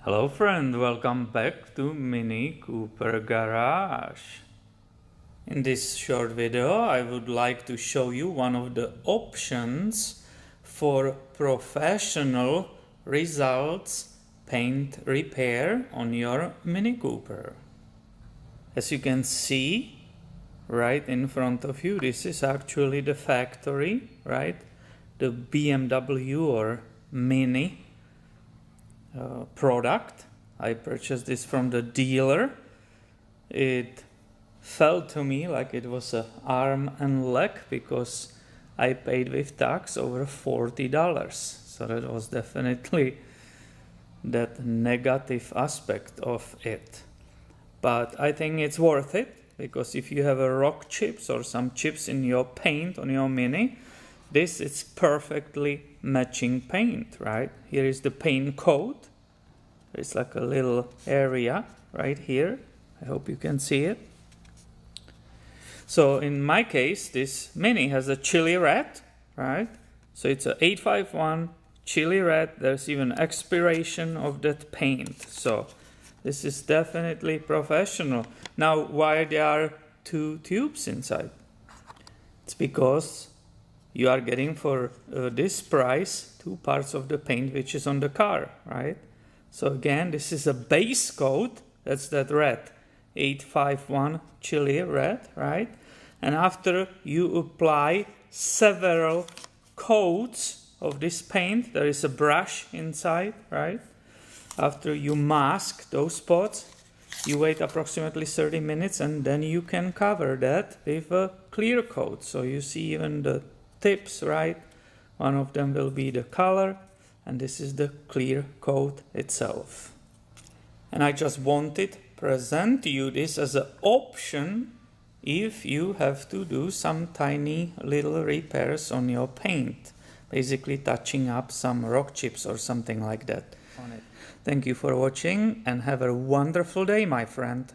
Hello friend, welcome back to MiniCooper Garage. In this short video I would like to show you one of the options for professional results paint repair on your MiniCooper. As you can see right in front of you, this is actually the factory, right? The BMW or Mini product. I purchased this from the dealer. It felt to me like it was an arm and leg because I paid with tax over $40. So that was definitely that negative aspect of it. But I think it's worth it because if you have a rock chips or some chips in your paint on your Mini, this is perfectly matching paint, right? Here is the paint coat. It's like a little area right here. I hope you can see it. So in my case, this Mini has a chili red, right? So it's a 851 chili red. There's even expiration of that paint. So this is definitely professional. Now, why there are two tubes inside? It's because you are getting for this price 2 parts of the paint which is on the car, right? So again, this is a base coat, that's that red, 851 chili red, right? And after you apply several coats of this paint, there is a brush inside, right? After you mask those spots, you wait approximately 30 minutes and then you can cover that with a clear coat. So you see even the tips, right? One of them will be the color and this is the clear coat itself. And I just wanted to present you this as an option if you have to do some tiny little repairs on your paint, basically touching up some rock chips or something like that on it. Thank you for watching and have a wonderful day, my friend.